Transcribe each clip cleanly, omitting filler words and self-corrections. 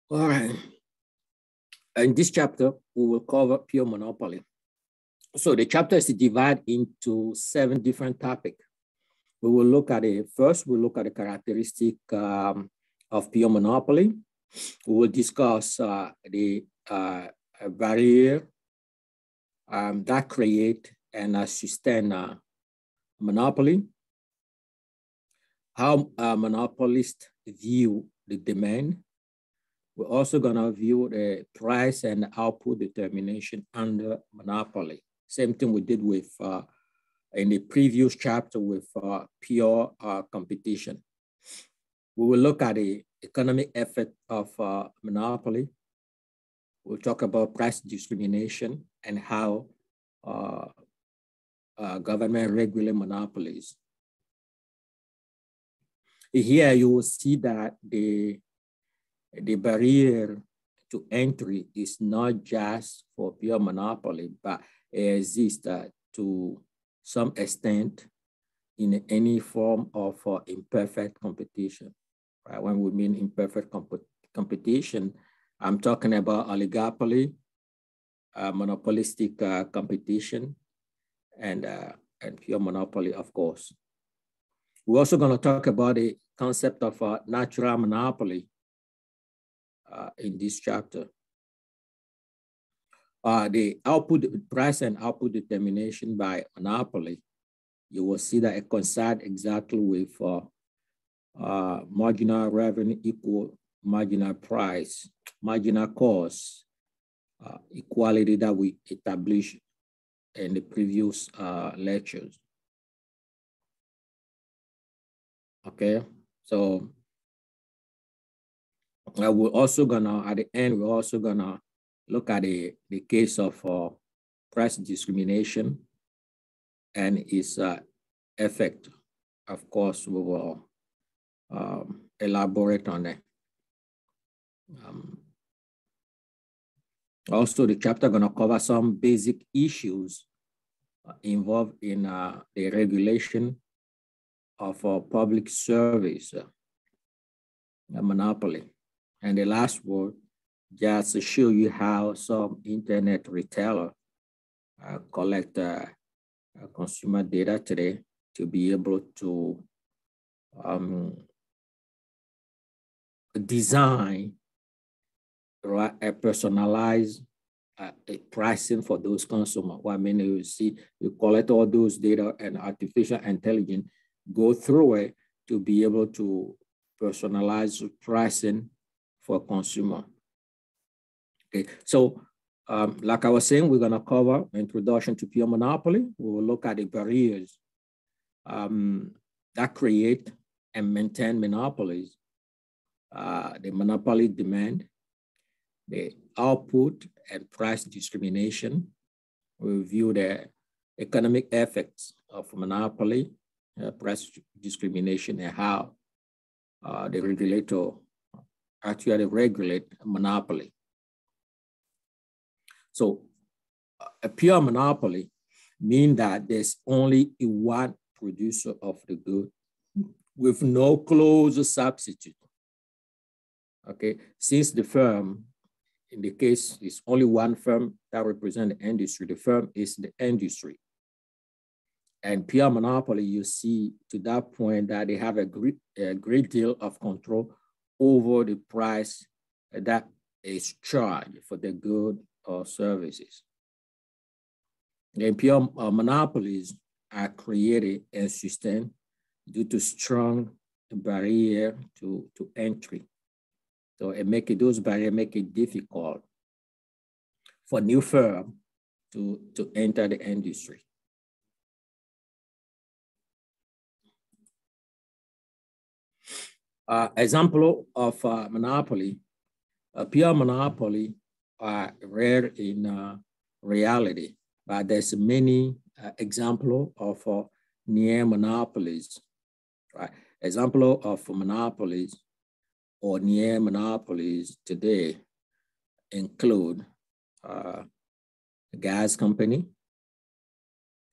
All right. In this chapter, we will cover pure monopoly. So the chapter is divided into 7 different topics. We will look at it. First, we'll look at the characteristic of pure monopoly. We will discuss the barrier that create and sustain monopoly, how monopolists view the demand. We're also going to view the price and output determination under monopoly. Same thing we did with in the previous chapter with pure competition. We will look at the economic effect of monopoly. We'll talk about price discrimination and how government regulate monopolies. Here you will see that the barrier to entry is not just for pure monopoly, but it exists to some extent in any form of imperfect competition. Right? When we mean imperfect competition, I'm talking about oligopoly, monopolistic competition, and pure monopoly, of course. We're also going to talk about the concept of natural monopoly in this chapter. The output price and output determination by monopoly, you will see that it coincides exactly with marginal revenue equal marginal price, marginal cost, equality that we established in the previous lectures. Okay, so we're also gonna, at the end, we're also gonna look at the case of price discrimination and its effect. Of course, we will elaborate on that. Also, the chapter gonna cover some basic issues involved in the regulation of public service, a monopoly. And the last word, just to show you how some internet retailer collect consumer data today to be able to design a personalized pricing for those consumers. What I mean, you see, you collect all those data and artificial intelligence go through it to be able to personalize pricing for consumer. Okay, so like I was saying, we're gonna cover introduction to pure monopoly. We will look at the barriers that create and maintain monopolies, the monopoly demand, the output and price discrimination. We review the economic effects of monopoly, price discrimination, and how the regulator actually regulate monopoly. So a pure monopoly means that there's only one producer of the good with no close substitute. Okay, since the firm, in the case, is only one firm that represents the industry, the firm is the industry. And pure monopoly, you see to that point that they have a great deal of control over the price that is charged for the good or services. And pure monopolies are created and sustained due to strong barrier to entry. So those barriers make it difficult for new firm to enter the industry. Example of monopoly, a pure monopoly are rare in reality, but there's many examples of near monopolies, right? Example of monopolies or near monopolies today include gas company,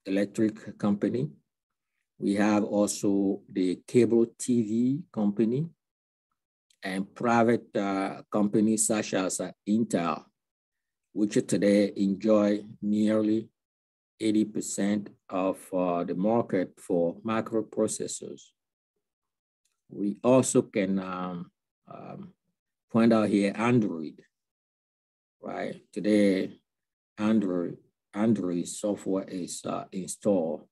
electric company. We have also the cable TV company, and private companies such as Intel, which today enjoy nearly 80% of the market for microprocessors. We also can point out here Android, right? Today, Android software is installed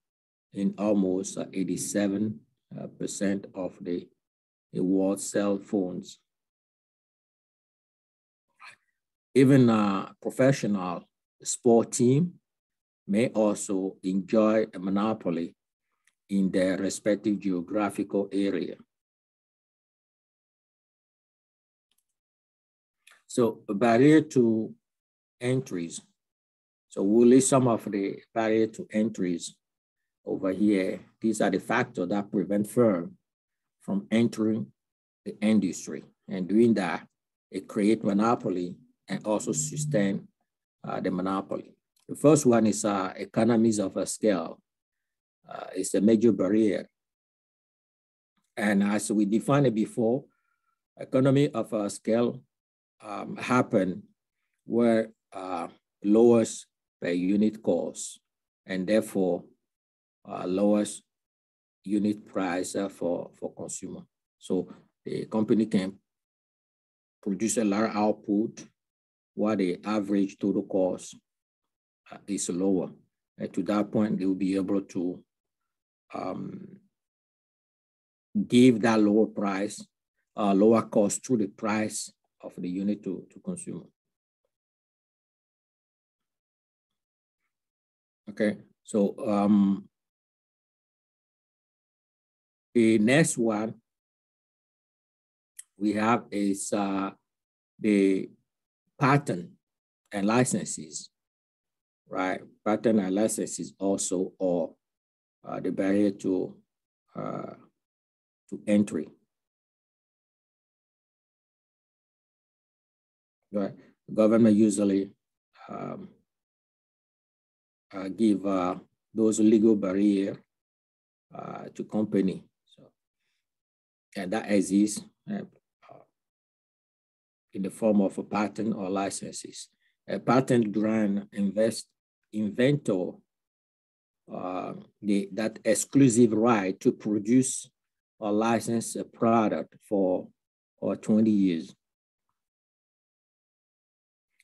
in almost 87% of the world's cell phones. Even a professional sport team may also enjoy a monopoly in their respective geographical area. So a barrier to entries. So we'll list some of the barrier to entries over here. These are the factors that prevent firms from entering the industry. And doing that, it creates monopoly and also sustain the monopoly. The first one is economies of scale. It's a major barrier. And as we defined it before, economy of scale happen where lowest per unit cost and therefore lowest unit price for consumer. So the company can produce a large output while the average total cost is lower. And to that point, they will be able to give that lower price, lower cost through the price of the unit to consumer. Okay, so the next one we have is the patent and licenses, right? Patent and licenses also are the barrier to entry. Right. The government usually give those legal barriers to company. So, and that exists in the form of a patent or licenses. A patent grant inventor that exclusive right to produce or license a product for 20 years.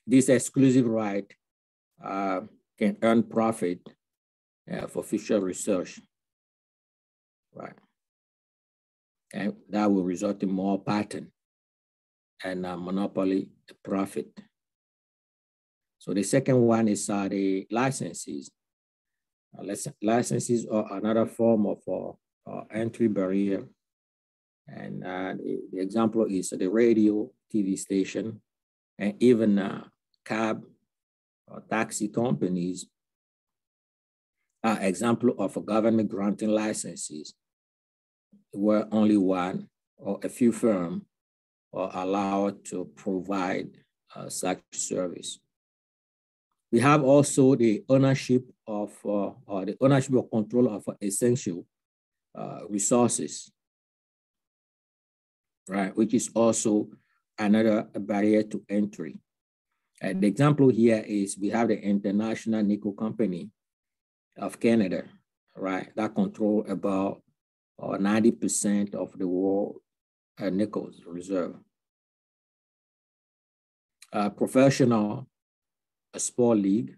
This exclusive right can earn profit for future research, right? And that will result in more patent and monopoly profit. So the second one is the licenses. Licenses are another form of entry barrier. And the example is the radio, TV station, and even cab or taxi companies are example of a government granting licenses where only one or a few firms are allowed to provide such service. We have also the ownership of or control of essential resources, right? Which is also another barrier to entry. The example here is we have the International Nickel Company of Canada, right? That control about 90% of the world nickel reserve. Professional sport league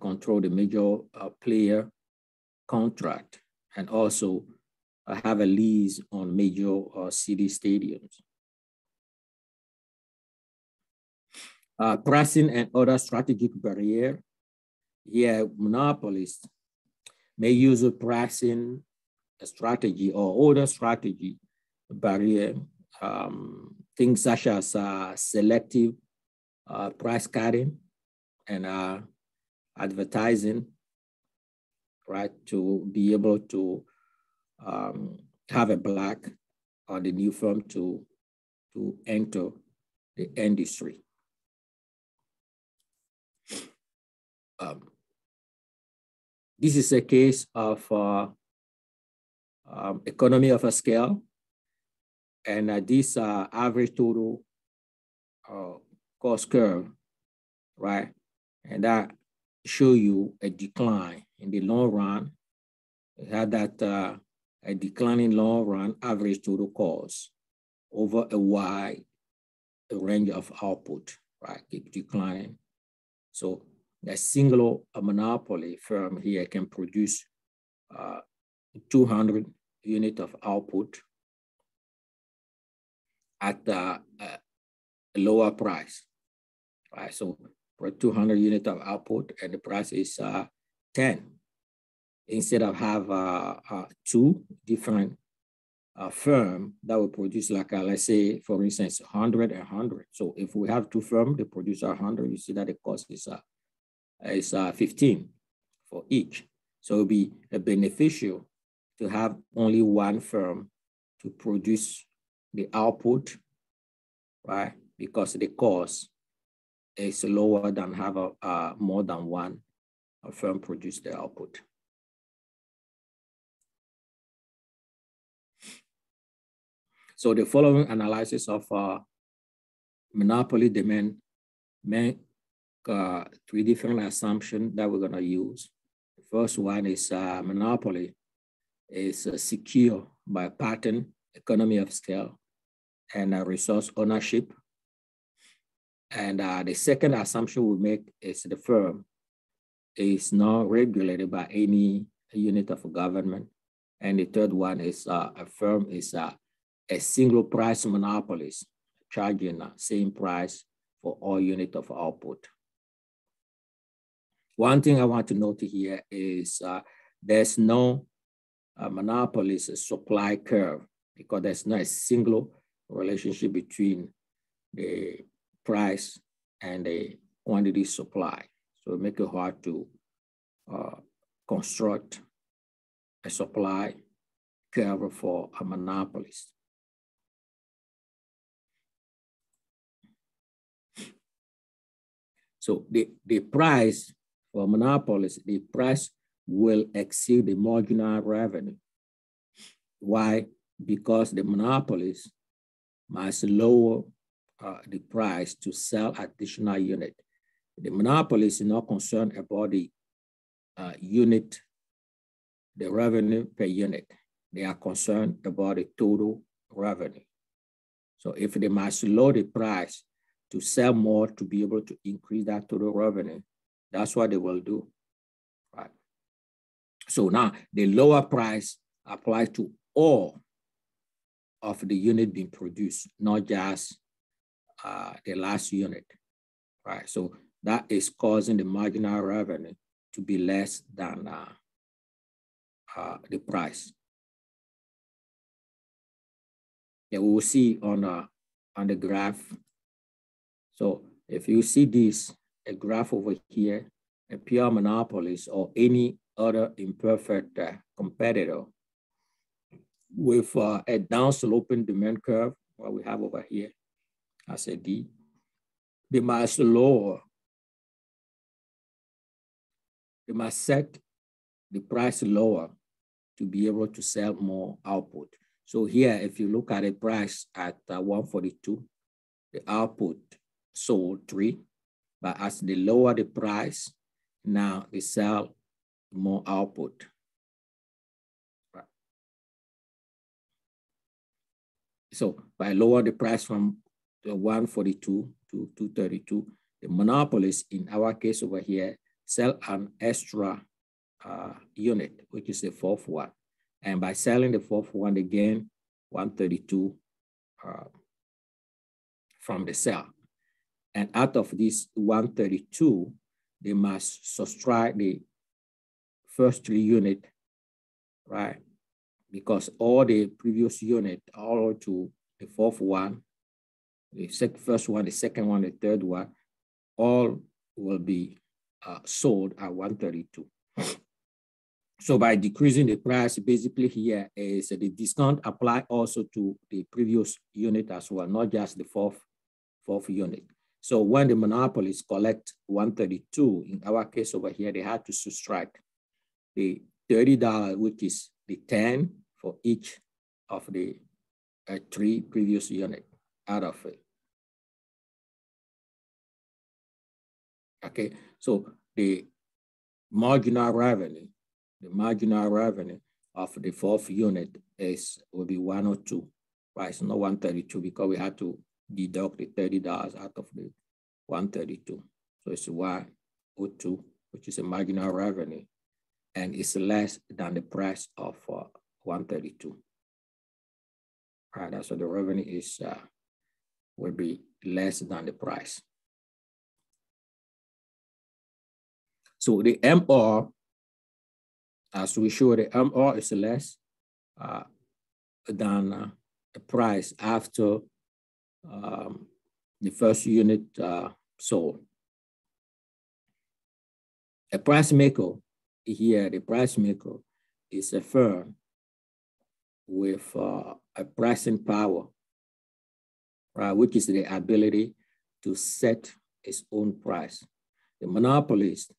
control the major player contract and also have a lease on major city stadiums. Pricing and other strategic barrier. Here, monopolists may use a pricing strategy or other strategy barrier, things such as selective price cutting and advertising, right, to be able to have a black or the new firm to enter the industry. This is a case of economy of a scale, And this average total cost curve, right? And that show you a decline in the long run. It had that a declining long run average total cost over a wide range of output, right? Keep declining. So a single monopoly firm here can produce 200 units of output at a lower price, right? So for 200 units of output and the price is 10. Instead of have two different firms that will produce like, let's say, for instance, 100 and 100. So if we have two firms, they produce 100, you see that the cost is 15 for each. So it'll be beneficial to have only one firm to produce the output, right? Because the cost is lower than have more than one firm produce the output. So the following analysis of monopoly demand make three different assumptions that we're gonna use. The first one is monopoly is secure by pattern, economy of scale, and resource ownership. And the second assumption we make is the firm is not regulated by any unit of government. And the third one is a firm is a single price monopolist charging the same price for all units of output. One thing I want to note here is there's no monopolist supply curve because there's not a single relationship between the price and the quantity supply. So it makes it hard to construct a supply curve for a monopolist. So the price for monopolists, the price will exceed the marginal revenue. Why? Because the monopolist must lower the price to sell additional unit. The monopolist is not concerned about the unit, the revenue per unit. They are concerned about the total revenue. So if they must lower the price to sell more to be able to increase that total revenue, that's what they will do, right? So now the lower price applies to all of the unit being produced, not just the last unit, right? So that is causing the marginal revenue to be less than the price. Yeah, we will see on the graph. So if you see this, a graph over here, a pure monopolist or any other imperfect competitor with a downsloping demand curve, what we have over here as a D, they must lower, they must set the price lower to be able to sell more output. So here, if you look at the price at 142, the output sold 3, but as they lower the price, now they sell more output. Right. So by lower the price from the 142 to 232, the monopolist, in our case over here, sell an extra unit, which is the fourth one. And by selling the fourth one, they gain 132 from the sale. And out of this 132, they must subtract the first 3 units, right? Because all the previous unit, all to the fourth one, the first one, the second one, the third one, all will be sold at 132. So by decreasing the price, basically here is the discount apply also to the previous unit as well, not just the fourth unit. So when the monopolists collect 132, in our case over here, they had to subtract the $30, which is the 10 for each of the 3 previous units out of it. Okay, so the marginal revenue of the 4th unit will be 102, right? It's not 132 because we had to deduct the $30 out of the 132. So it's 102, which is a marginal revenue, and it's less than the price of 132. All right, so the revenue is will be less than the price. So the MR, as we show, the MR is less than the price after the first unit sold. A price maker here, the price maker is a firm with a pricing power, right, which is the ability to set its own price. The monopolist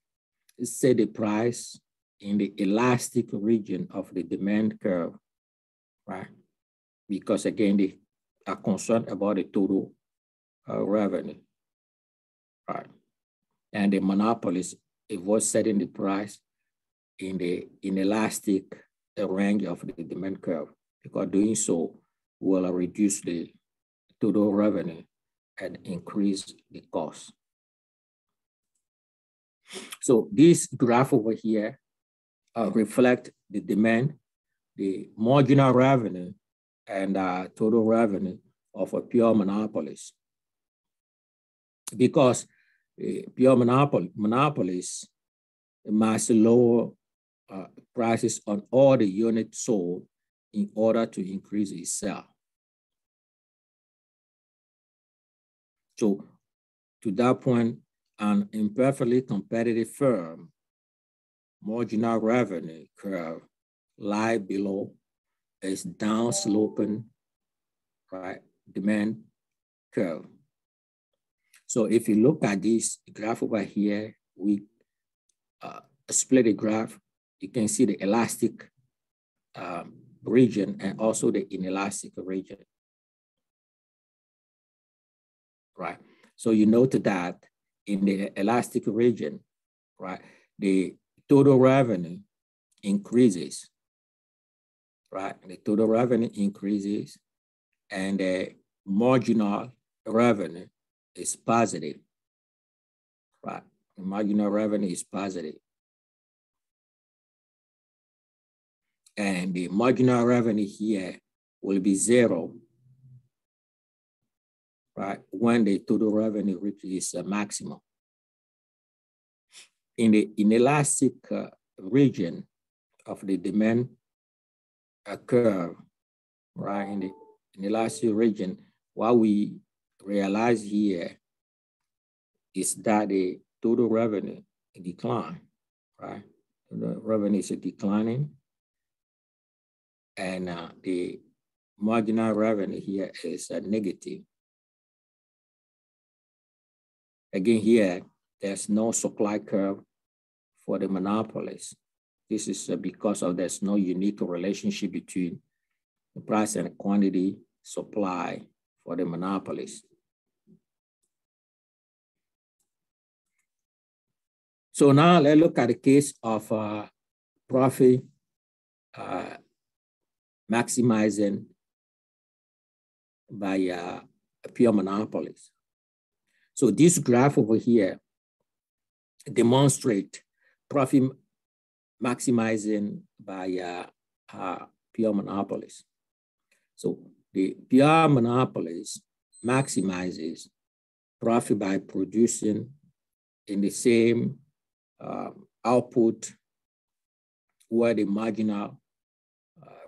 set the price in the elastic region of the demand curve, right? Because again, they are concerned about the total revenue, right? And the monopolist was setting the price in the inelastic range of the demand curve, because doing so will reduce the total revenue and increase the cost. So this graph over here reflect the demand, the marginal revenue, and total revenue of a pure monopolist. Because pure monopolists must lower prices on all the units sold in order to increase its sale. So to that point, an imperfectly competitive firm marginal revenue curve lie below is downsloping, right, demand curve. So if you look at this graph over here, we split the graph. You can see the elastic region and also the inelastic region, right? So you note that in the elastic region, right, the total revenue increases, right? The total revenue increases and the marginal revenue is positive, right? The marginal revenue is positive. And the marginal revenue here will be 0, right, when the total revenue reaches a maximum. In the inelastic region of the demand curve, right, in the inelastic region, what we realize here is that the total revenue decline, right? The revenue is declining, and the marginal revenue here is negative. Again, here, there's no supply curve for the monopolies. This is because of there's no unique relationship between the price and quantity supply for the monopolies. So now let's look at the case of profit maximizing by pure monopolies. So this graph over here demonstrates profit maximizing by pure monopolies. So the pure monopolies maximizes profit by producing in the same output where the marginal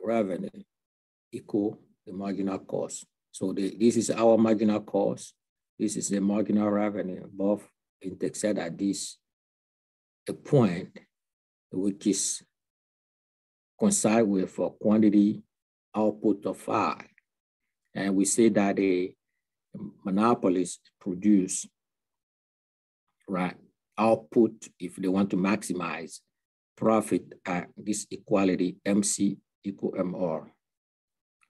revenue equal the marginal cost. So this is our marginal cost. This is the marginal revenue. Both intersect at this a point, which is coincide with a quantity output of 5. And we say that the monopolists produce, right, output if they want to maximize profit at this equality MC equal MR,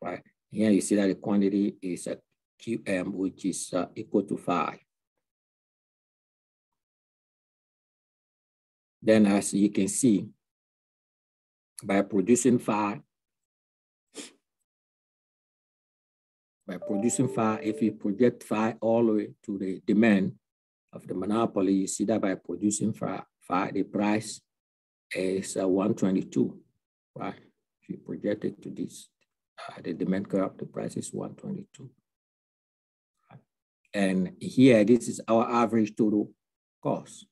right? Here you see that the quantity is a QM, which is equal to 5. Then as you can see, by producing 5, if you project 5 all the way to the demand of the monopoly, you see that by producing 5, the price is 122, right? If you project it to this, the demand curve, the price is 122. Right? And here, this is our average total cost.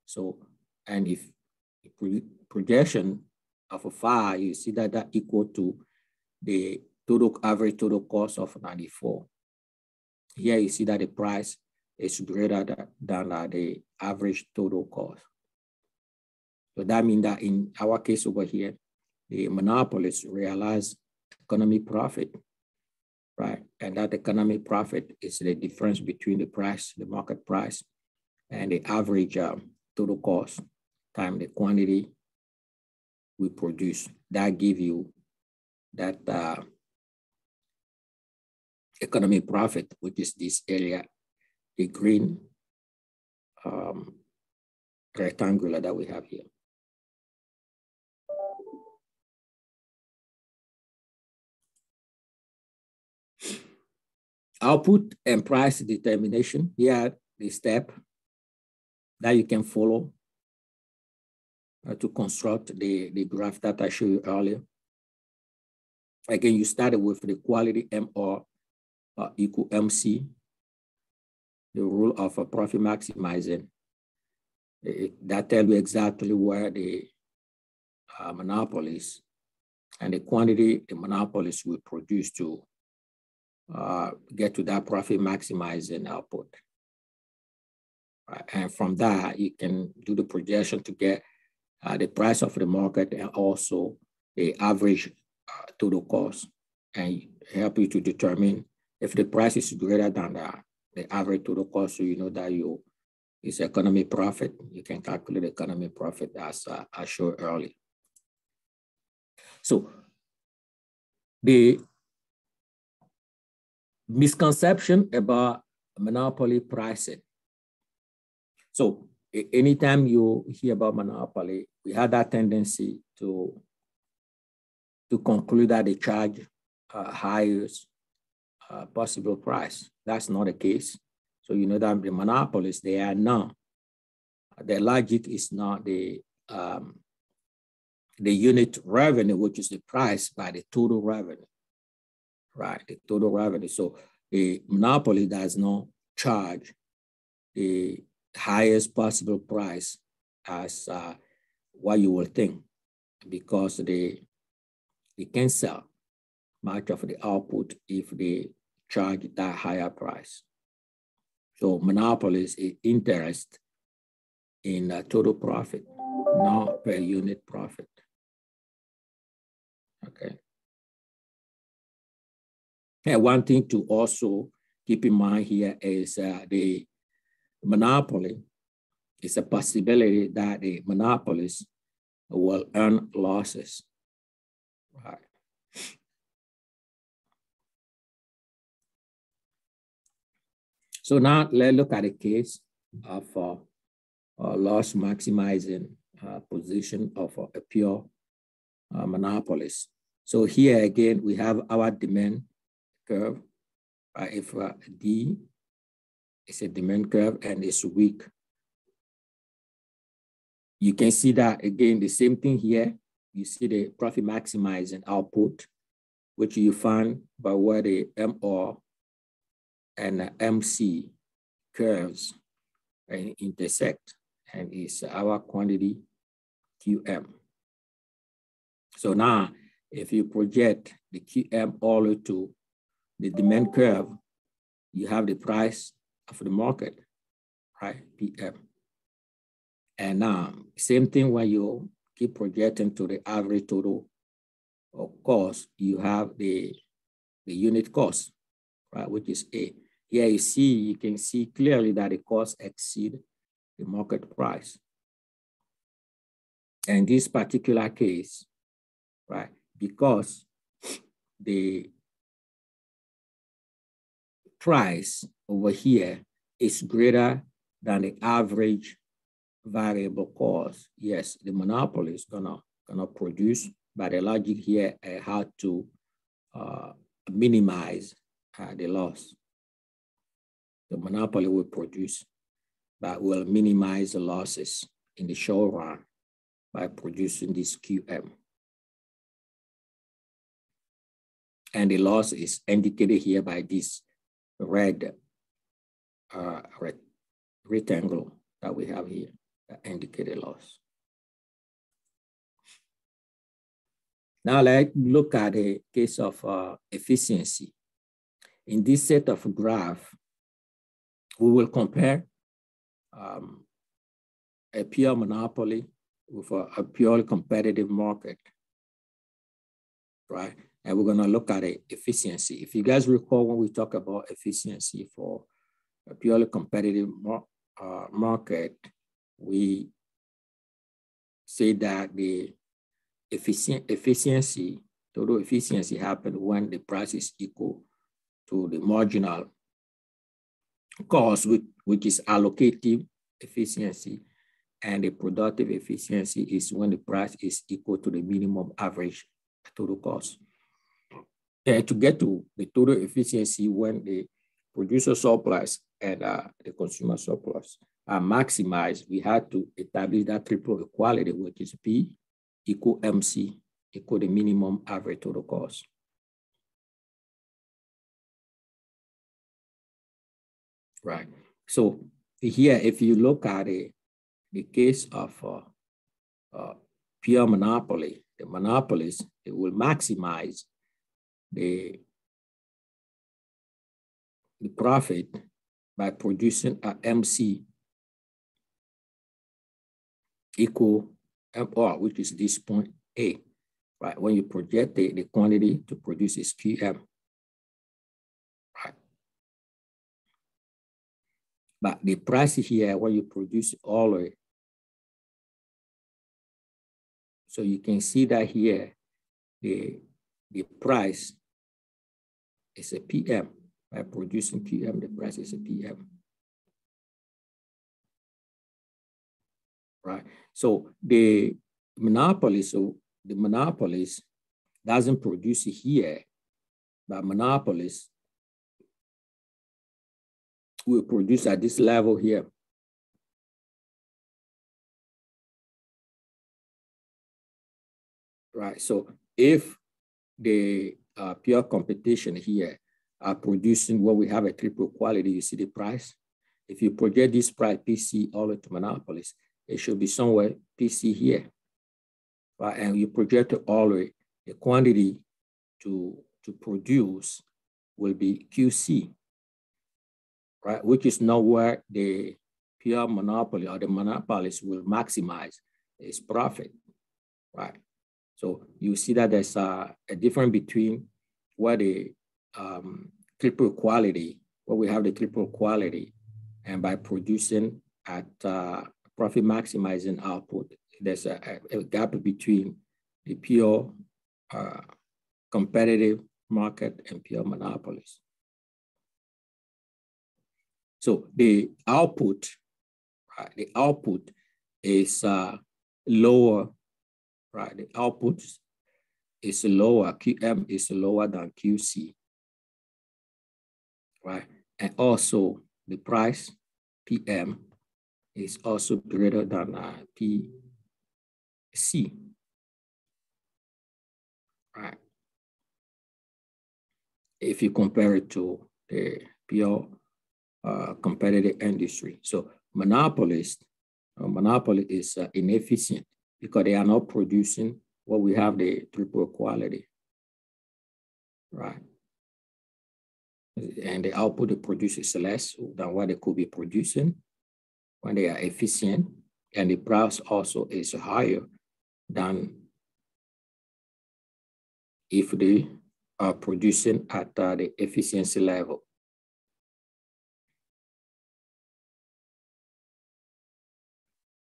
So, and if projection of a 5, you see that that equal to the average total cost of 94. Here you see that the price is greater than the average total cost. So that means that in our case over here, the monopolists realize economic profit, right? And that economic profit is the difference between the price, the market price, and the average total cost times the quantity we produce. That gives you that economic profit, which is this area, the green rectangular that we have here. Output and price determination. Here, the step that you can follow to construct the graph that I showed you earlier. Again, you started with the quality MR equal MC, the rule of a profit maximizing. That tells you exactly where the monopolies and the quantity the monopolies will produce to get to that profit maximizing output. Right? And from that, you can do the projection to get the price of the market and also the average total cost, and help you to determine if the price is greater than the average total cost, so you know that it's economic profit. You can calculate economic profit as I showed earlier. So the misconception about monopoly pricing. So anytime you hear about monopoly, we have that tendency to conclude that they charge highest possible price. That's not the case. So you know that the monopolies, they are not. Their logic is not the unit revenue, which is the price by the total revenue, right? The total revenue. So the monopoly does not charge the highest possible price as what you will think, because they can sell much of the output if they charge that higher price. So monopolies is interest in total profit, not per unit profit. Okay. And one thing to also keep in mind here is the monopoly. It's a possibility that the monopolists will earn losses. Right. So now let's look at a case of loss maximizing position of a pure monopolist. So here again, we have our demand curve. If D is a demand curve and it's weak, you can see that again, the same thing here. You see the profit maximizing output, which you find by where the MR and the MC curves intersect, and it's our quantity QM. So now, if you project the QM all the way to the demand curve, you have the price of the market, right, PM. And now, same thing when you keep projecting to the average total of cost, you have the unit cost, right, which is A. Here you can see clearly that the cost exceed the market price. And this particular case, right, because the price over here is greater than the average variable cost, yes, the monopoly is gonna produce, but the logic here how to minimize the loss. The monopoly will produce, but will minimize the losses in the short run by producing this QM. And the loss is indicated here by this red rectangle that we have here that indicated loss. Now let's look at the case of efficiency. In this set of graph, we will compare a pure monopoly with a purely competitive market, right? And we're gonna look at the efficiency. If you guys recall when we talk about efficiency for a purely competitive market, we say that the total efficiency happens when the price is equal to the marginal cost, which is allocative efficiency, and the productive efficiency is when the price is equal to the minimum average total cost. And to get to the total efficiency when the producer surplus and the consumer surplus are maximized, we had to establish that triple equality, which is P equal MC equal the minimum average total cost. Right. So here, if you look at the case of pure monopoly, the monopolist, it will maximize the profit by producing a MC equal MR, which is this point A, right? When you project the quantity to produce is QM, right? But the price here, when you produce all of it, so you can see that here, the price is a PM. By producing PM, the price is a PM. Right. So the monopolist doesn't produce it here, but monopolist will produce at this level here. Right. So if the pure competition here are producing what we have a triple quality, you see the price. If you project this price PC all the way to monopolist, it should be somewhere PC here, right? And you project all the quantity to produce will be QC, right? Which is not where the pure monopoly or the monopolist will maximize its profit, right? So you see that there's a difference between where the triple quality, where we have the triple quality, and by producing at profit maximizing output, there's a gap between the pure competitive market and pure monopolies. So the output, right, the output is lower, right? The output is lower, QM is lower than QC, right? And also the price, PM, is also greater than PC, right? If you compare it to the pure competitive industry. So monopoly is inefficient because they are not producing what we have the triple quality, right? And the output they produce is less than what they could be producing when they are efficient, and the price also is higher than if they are producing at the efficiency level.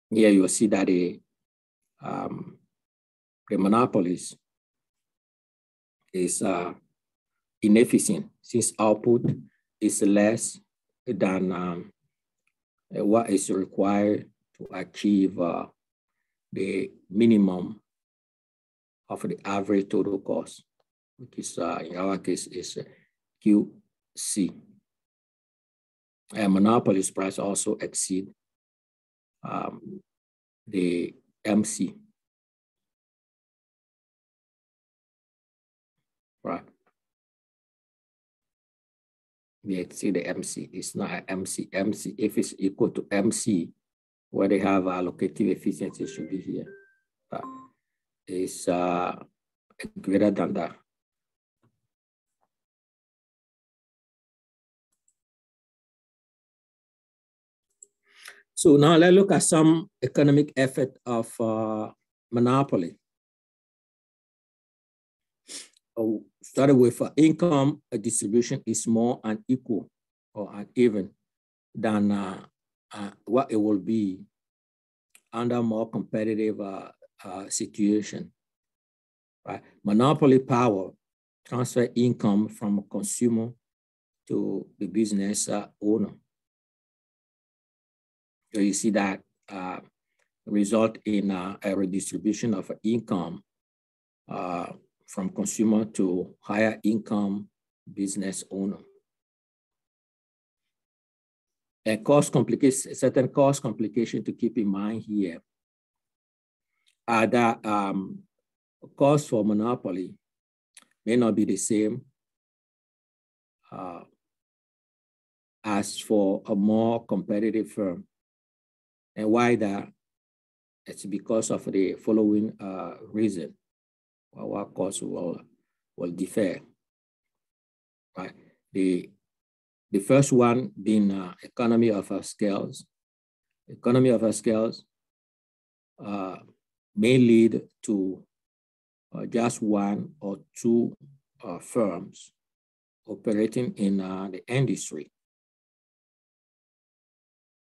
Here you'll see that the monopolies is inefficient since output is less than what is required to achieve the minimum of the average total cost, which is in our case is QC. And monopoly's price also exceed the MC. Right. We exceed the MC. It's not an MC. MC, if it's equal to MC, where they have allocative efficiency should be here. It's greater than that. So now let's look at some economic effect of monopoly. Started with income distribution is more unequal or uneven than what it will be under more competitive situation. Right? Monopoly power transfer income from a consumer to the business owner. So you see that result in a redistribution of income from consumer to higher income business owner. And certain cost complication to keep in mind here are that cost for monopoly may not be the same as for a more competitive firm. And why that? It's because of the following reason. Our costs will differ. Right? The first one being economy of scales. Economy of scales may lead to just one or two firms operating in the industry,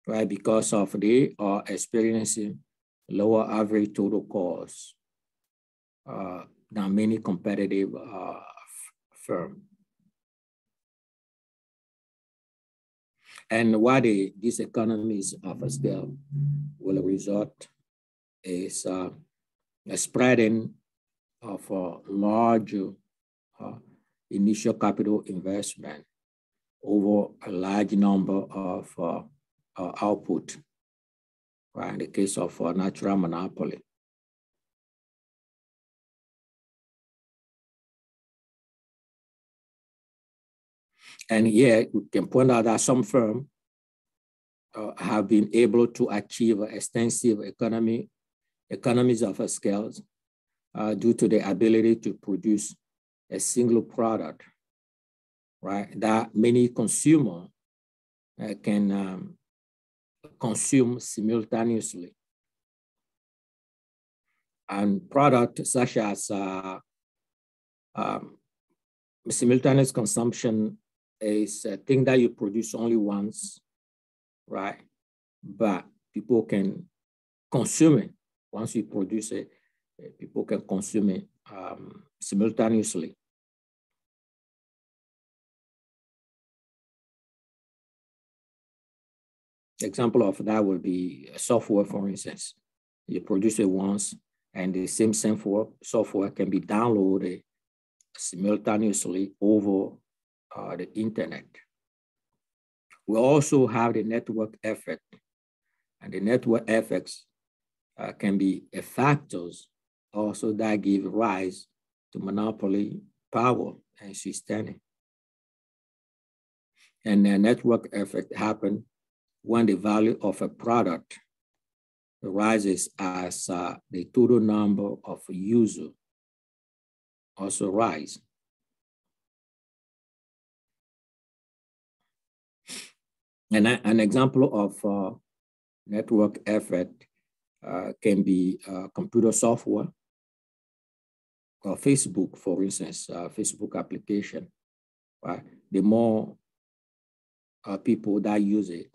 right? Because of they are experiencing lower average total costs than many competitive firms. And what these economies of scale will result is a spreading of a large initial capital investment over a large number of output, right? In the case of natural monopoly. And here we can point out that some firms have been able to achieve extensive economies of scale due to the ability to produce a single product, right? That many consumers can consume simultaneously. And products such as simultaneous consumption is a thing that you produce only once, right? But people can consume it. Once you produce it, people can consume it simultaneously. Example of that would be software, for instance. You produce it once, and the same software can be downloaded simultaneously over the internet. We also have the network effect, and the network effects can be factors also that give rise to monopoly power and sustaining. And the network effect happens when the value of a product rises as the total number of users also rise. And an example of network effect can be computer software or Facebook, for instance, Facebook application. Right? The more people that use it,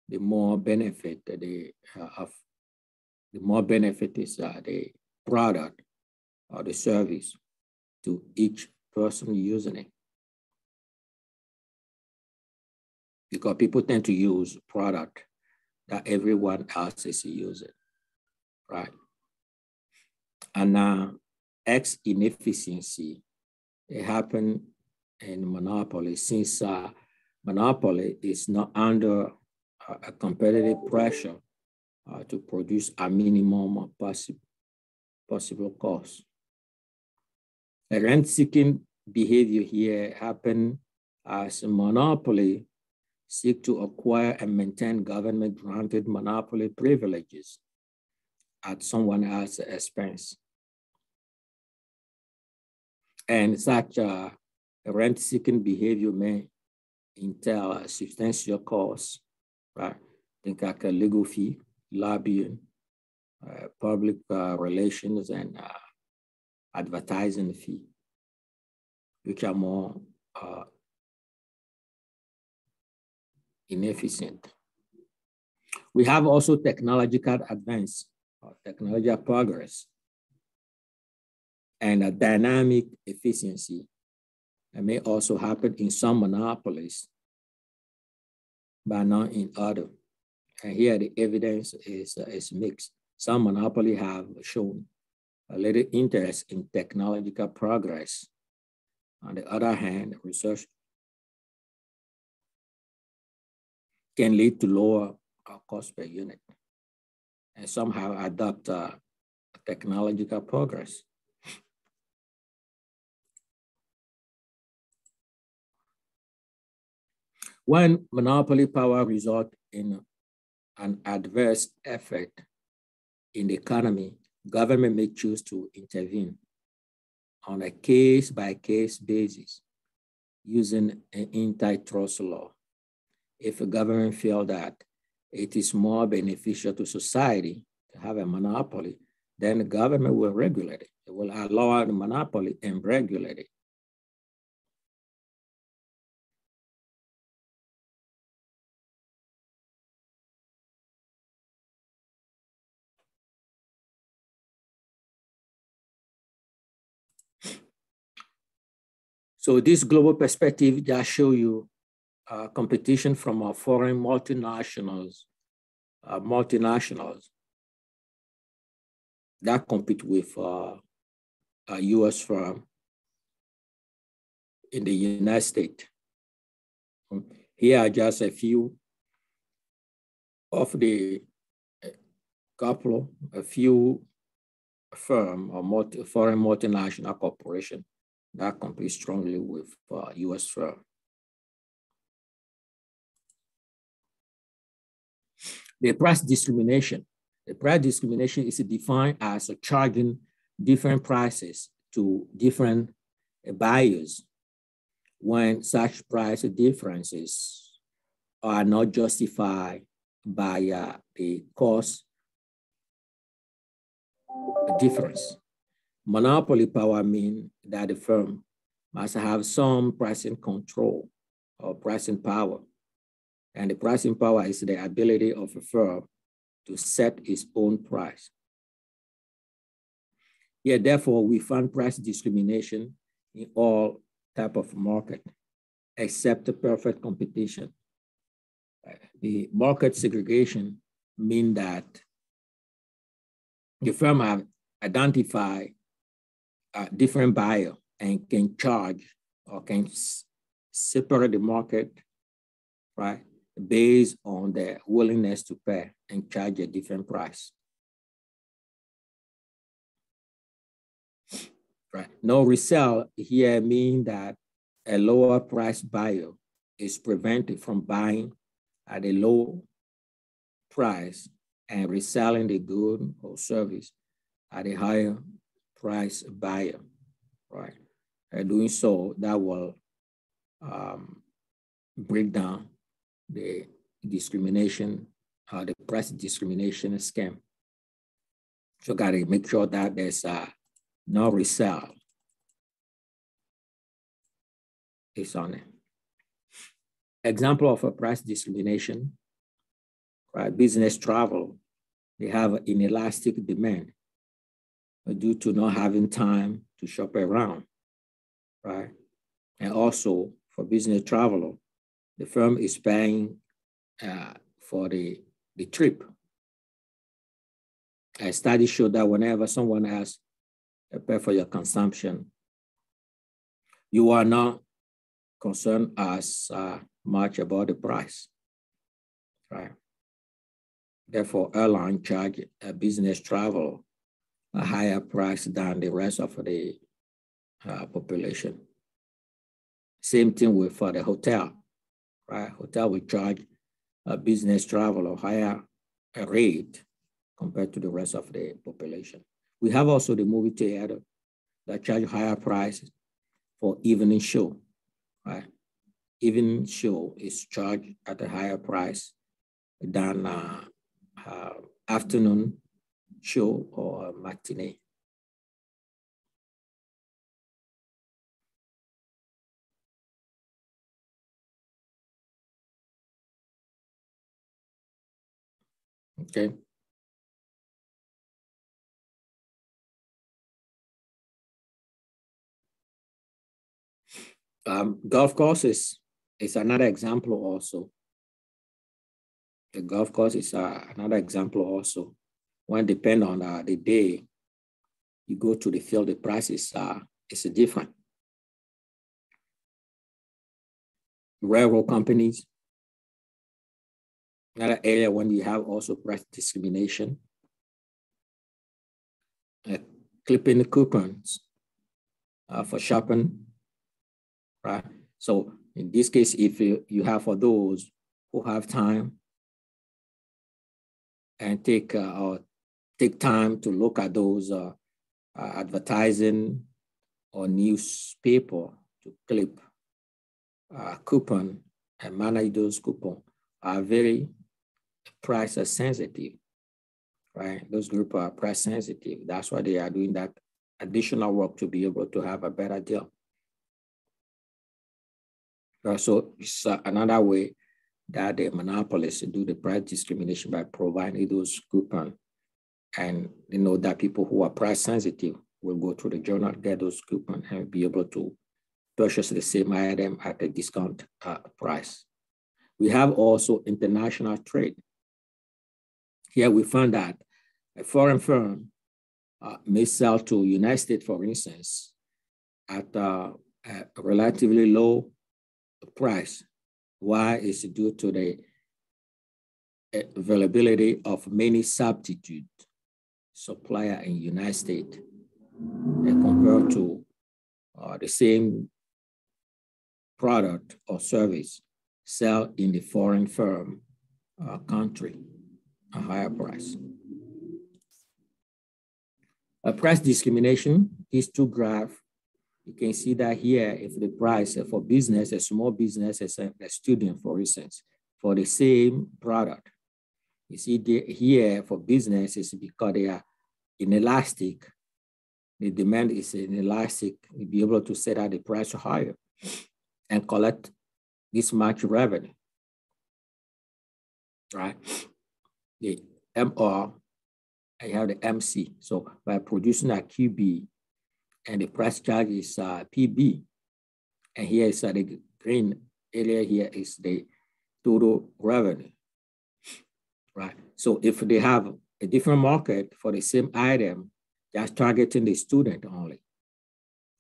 the more benefit they have. The more benefit is the product or the service to each person using it. because people tend to use product that everyone else is using, right? And X inefficiency, it happened in monopoly since monopoly is not under a competitive pressure to produce a minimum possible cost. A rent-seeking behavior here happened as a monopoly seek to acquire and maintain government-granted monopoly privileges at someone else's expense. And such rent-seeking behavior may entail a substantial costs, right? Think like a legal fee, lobbying, public relations, and advertising fee, which are more inefficient. We have also technological advance, technological progress, and a dynamic efficiency that may also happen in some monopolies, but not in others. And here the evidence is mixed. Some monopolies have shown a little interest in technological progress. On the other hand, research can lead to lower cost per unit and somehow adopt technological progress. When monopoly power results in an adverse effect in the economy, government may choose to intervene on a case-by-case basis using an antitrust law. If a government feels that it is more beneficial to society to have a monopoly, then the government will regulate it. It will allow the monopoly and regulate it. So this global perspective just show you competition from foreign multinationals that compete with a U.S. firm in the United States. Here are just a few of the a few firm or foreign multinational corporation that compete strongly with U.S. firm. The price discrimination. The price discrimination is defined as charging different prices to different buyers when such price differences are not justified by the cost difference. Monopoly power means that the firm must have some pricing control or pricing power. And the pricing power is the ability of a firm to set its own price. Here, therefore, we find price discrimination in all type of market, except the perfect competition. The market segregation means that the firm have identified a different buyer and can charge or can separate the market, right, based on their willingness to pay and charge a different price. Right. No resale here means that a lower price buyer is prevented from buying at a low price and reselling the good or service at a higher price buyer, right? And doing so, that will break down the discrimination, the price discrimination scam. So gotta make sure that there's no resale is on it. Example of a price discrimination, right? Business travel, they have an inelastic demand due to not having time to shop around, right? And also for business traveler, the firm is paying for the trip. A study showed that whenever someone has to pay for your consumption, you are not concerned as much about the price, right? Therefore, airline charge business travel a higher price than the rest of the population. Same thing with for the hotel, right? Hotel will charge business travel a higher rate compared to the rest of the population. We have also the movie theater that charge higher prices for evening show, right? Evening show is charged at a higher price than afternoon show or matinee. Okay. Golf courses is another example also. The golf course is another example also. When depend on the day you go to the field, the price is different. Railroad companies, another area when you have also price discrimination. Clipping the coupons for shopping, right? So in this case, if you have for those who have time and take time to look at those advertising or newspaper to clip coupon and manage those coupons are very price sensitive, right? Those groups are price sensitive. That's why they are doing that additional work to be able to have a better deal. So it's another way that the monopolists do the price discrimination by providing those coupons. And they know that people who are price sensitive will go to the journal, get those coupons, and be able to purchase the same item at a discount price. We have also international trade. Here we found that a foreign firm may sell to the United States, for instance, at a relatively low price. Why is it due to the availability of many substitute supplier in the United States compared to the same product or service sell in the foreign firm country, a higher price. A price discrimination, these two graphs, you can see that here, if the price for business, a small business, as a student, for instance, for the same product, you see here for business is because they are inelastic. The demand is inelastic. You'll be able to set out the price higher and collect this much revenue, right? The MR, I have the MC. So by producing a QB, and the price charge is PB. And here is the green area here is the total revenue, right? So if they have a different market for the same item, just targeting the student only,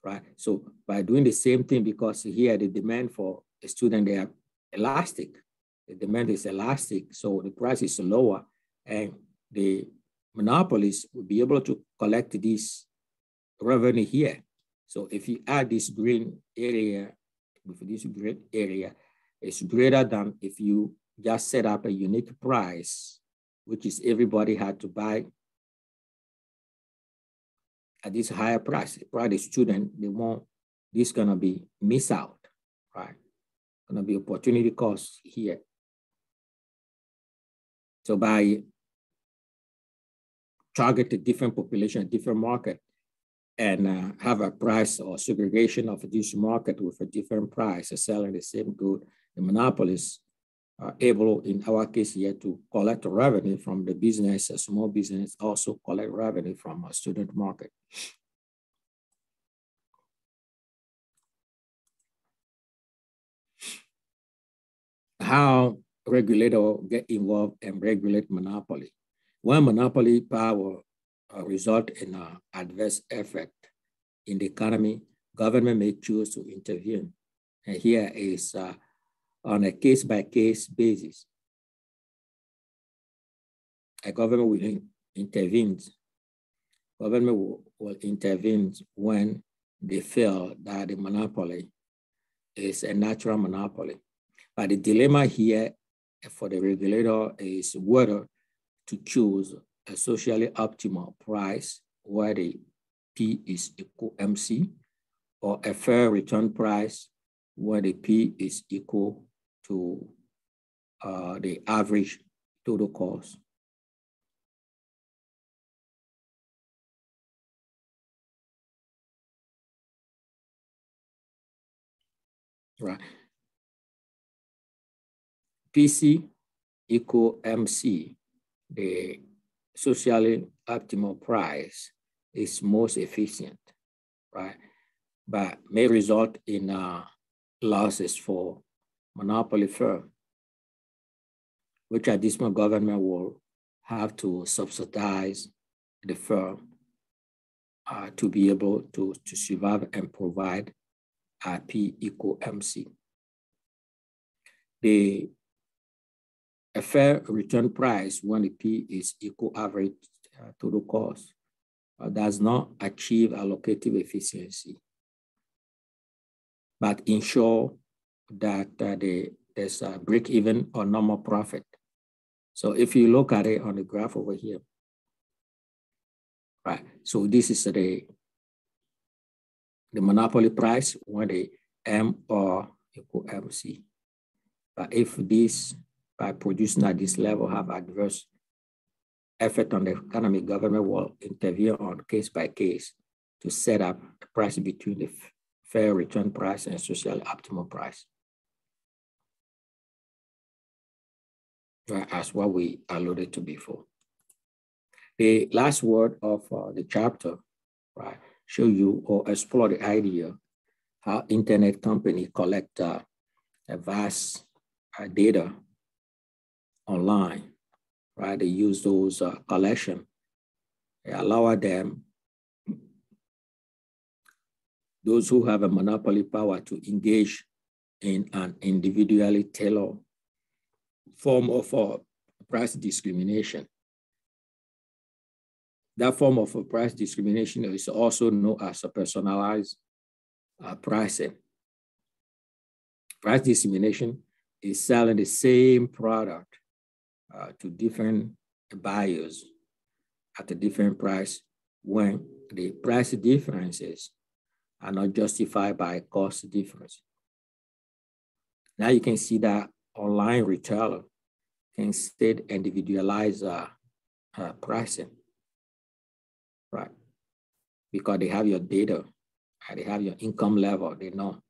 right? So by doing the same thing, because here the demand for a student, they are elastic. The demand is elastic, so the price is lower, and the monopolists will be able to collect this revenue here. So if you add this green area with this green area, it's greater than if you just set up a unique price, which is everybody had to buy at this higher price. Probably the student, they want this gonna be miss out, right? Gonna be opportunity cost here. So by target a different population, different market, and have a price or segregation of this market with a different price, selling the same good, the monopolists are able, in our case here, to collect revenue from the business, a small business, also collect revenue from a student market. how regulators get involved and regulate monopoly. When monopoly power result in an adverse effect in the economy, government may choose to intervene. And here is on a case-by-case basis. A government will intervene. Government will intervene when they feel that the monopoly is a natural monopoly. But the dilemma here for the regulator is whether to choose a socially optimal price where the P is equal MC, or a fair return price where the P is equal to the average total cost. Right. PC equal MC, the socially optimal price is most efficient, right? But may result in losses for monopoly firm, which additional government will have to subsidize the firm to be able to survive and provide P equal MC. A fair return price when the P is equal average total cost does not achieve allocative efficiency, but ensure that there's a break even or normal profit. So if you look at it on the graph over here, right? So this is the monopoly price when the M or equal MC. But if this, by producing at this level, have adverse effect on the economy, government will intervene on case by case to set up a price between the fair return price and socially optimal price. As what we alluded to before. The last word of the chapter, right, show you or explore the idea how internet companies collect a vast data online, right? They use those collection. They allow them, those who have a monopoly power, to engage in an individually tailored form of price discrimination. That form of price discrimination is also known as a personalized pricing. Price discrimination is selling the same product to different buyers at a different price when the price differences are not justified by cost difference. Now you can see that online retailer can instead individualize pricing, right? Because they have your data, they have your income level, they know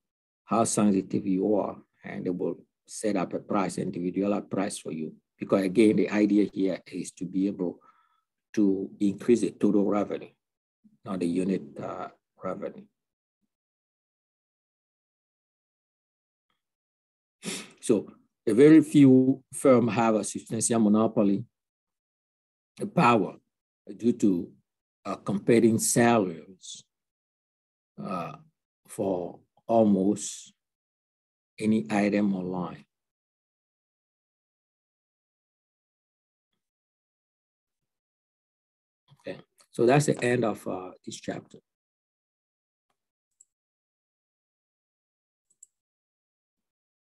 how sensitive you are, and they will set up a price, individual price for you. Because again, the idea here is to be able to increase the total revenue, not the unit revenue. So a very few firms have a substantial monopoly power due to competing salaries for almost any item online. Okay, so that's the end of this chapter.